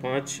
5